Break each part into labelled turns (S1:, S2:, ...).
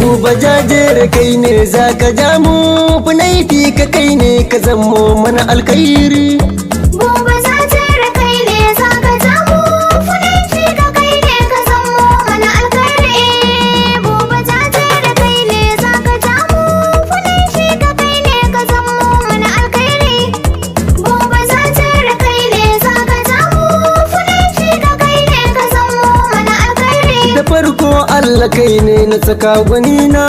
S1: Buba jajere kai ne za ka ja mu funaifi ka kai ne ka zammo mana alkhairi.
S2: Buba jajere kai ne za ka ja mu funaifi ka kai ne ka zammo mana alkhairi. Buba jajere kai ne za ka ja mu funaifi ka kai ne ka zammo mana alkhairi. Buba jajere kai ne za ka ja mu funaifi ka kai ne ka zammo mana alkhairi.
S1: Da farko Allah kai ne na saka gwanina,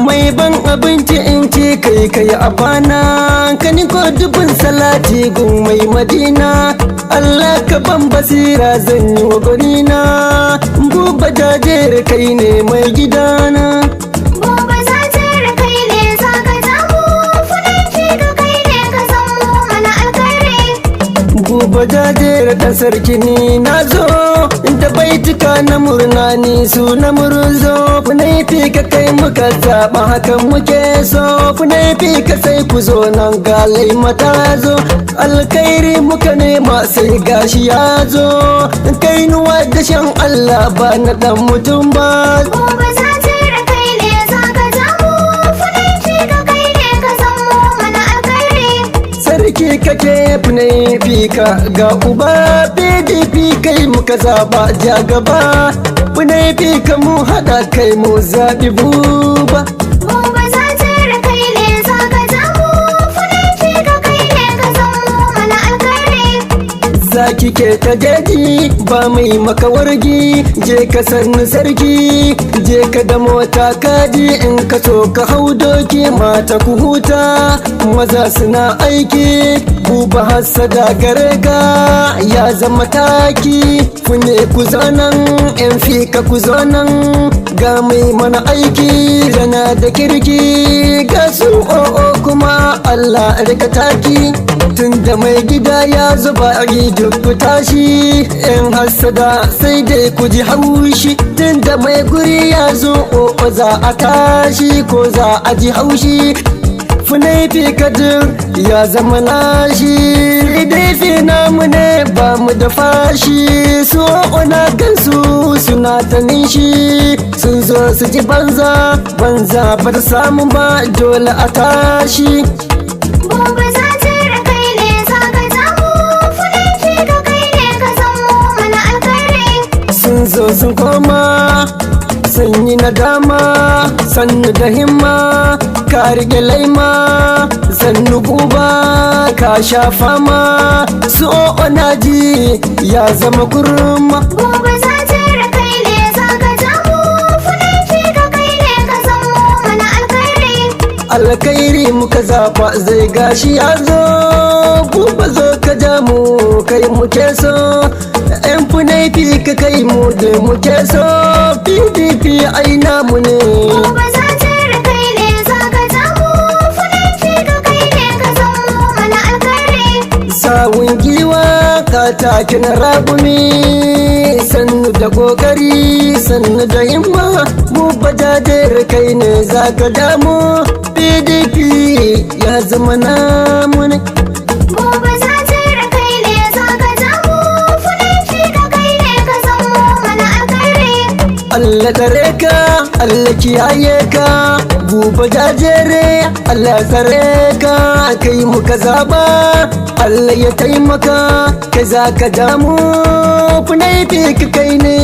S1: mai ban abinci in ce kai a bana, ka ni ko dubin salati gun mai madina. Allah ka ban basira zan yi wa gwanina, Buba jajere kai ne mai gidana.
S2: Buba jajere kai ne za ka ja mu funaifi ka kai ne ka zammo mana alkhairi.
S1: Buba jajere da sarki ni na zo, da baituka na murna ni su na murzo. Funaifi ka kai muka zaɓa hakan muke so, funaifi ka sai ku zo nan galai mata zo. Alkhairi muka nema sai gashi ya zo, kai nuwa da shan Allah ba na dan mutum ba.
S2: Buba jajere kai ne za ka ja mu funaifi ka kai ne ka zammo mana alkhairi.
S1: Sarki kake funaifi ka ga uba, PDP kai muka zaba ja gaba. Funaifi ka mu haɗa kai mu zaɓi Buba.
S2: Buba jajere kai ne za ka ja mu funaifi ka kai ne ka zammo mana alkhairi.
S1: Zaki ke ta jeji ba mai maka wargi, je ka sannu sarki, je ka da mota kaji in ka so ka hau doki. Mata ku huta maza suna aiki, Buba hassada gare ka ya zama taki. Fune ku zo nan yan fika ku zo nan, ga mai mana aiki rana da kirki, ga su o'o kuma Allah rika taki. Tunda mai gida ya zuba a duk ku tashi, yan hassada sai dai ku ji haushi. Tunda mai guri ya zo o'o za a tashi ko za a ji haushi. Funaifi kadir ya zama nashi, dai namu ne ba mu da fashi. Su ona gansu suna ta nishi, sun zo su ji banza banza ba ta samu ba dole a tashi.
S2: Buba jajere kai ne za ka ja mu funaifi ka kai ne ka zammo mana alkhairi.
S1: Sun zo sun koma sanyi na dama, sannu da himma ka rike laima. Sannu Buba ka sha fama, su ona ji ya zama kurma.
S2: Buba jajere kai ne za ka ja mu funaifi ka kai ne ka zammo mana alkhairi.
S1: Alkhairi muka zafa zai gashi ya zo, Buba zo ka ja mu kai muke so. Yan funaifi ka kai mu da muke so, PDP ai namu ne.
S2: Buba jajere kai ne za ka ja mu funaifi ka kai ne ka zammo mana alkhairi.
S1: Sawun giwa ka take na ragumi, sannu da kokari sannu da himma. Buba jajere kai ne za ka damu, PDP ya zama namu ne.
S2: Buba jajere kai ne za ka ja mu funaifi ka kai ne ka zammo mana alkhairi.
S1: Allah tsare ka Allah kiyaye ka, Buba jajere Allah tsare ka, kai muka zaba Allah ya taimaka, kai za ka damu funaifi ka kai ne.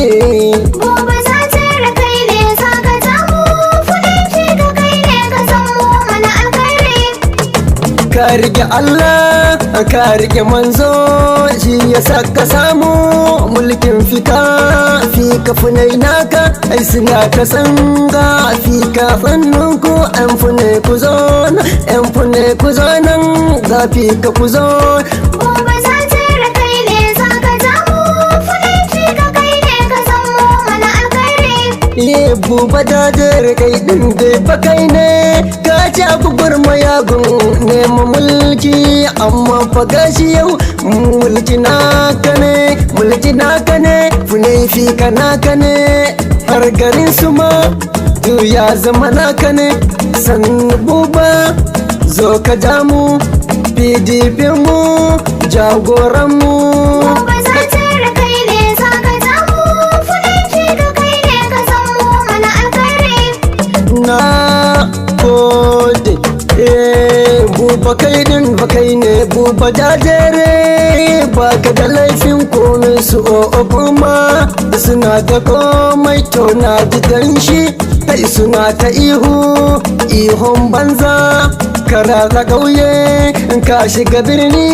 S2: Buba jajere kai ne za ka ja mu funaifi ka kai ne ka zammo mana alkhairi.
S1: Ka rike Allah ka rike manzo, shi ya saka samu mulkin fika. Fika funai naka ai suna ta sanga, fika fannun ku an fune ku zo nan, yan fune ku zo nan, ga fika ku zo.
S2: Buba jajere kai ne za ka ja mu funaifi ka kai ne ka zammo mana alkhairi.
S1: Buba jajere kai din dai fa kai ne, ka ci gwagwarmaya gun neman mulki. Amma fa gashi yau mulki naka ne, mulki naka ne, funaifi ka naka ne. Har garin su ma duk ya zama naka ne. Sannu Buba zo ka ja mu, PDP mu jagoran mu.
S2: Buba
S1: na gode. Buba kai din ba kai ne buba jajere, ba ka da laifin komai su o'o kuma suna da komai to na ji danshi, kai suna ta ihun banza. Kara ƙauye ka shiga birni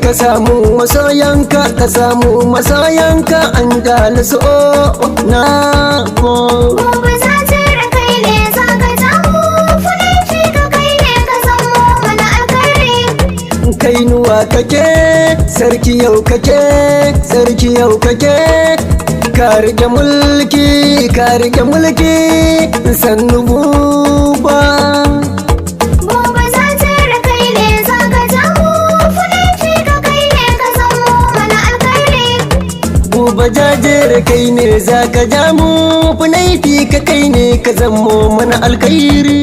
S1: ka samu masoyanka, ka samu masoyanka an dalisu o'o na gode.
S2: Buba jajere kai ne za ka samu fulanci ka kai ne ka zamo mana alkhairi.
S1: Kainuwa kake sarki yau kake, sarki yau kake, ka rike mulki, ka rike mulki sannu buba.
S2: Buba jajere kai ne za ka samu fulanci ka kai ne ka zamo mana alkhairi.
S1: Buba jajere kai ne za ka ja mu funaifi ka kai ne ka zamo mana alkhairi.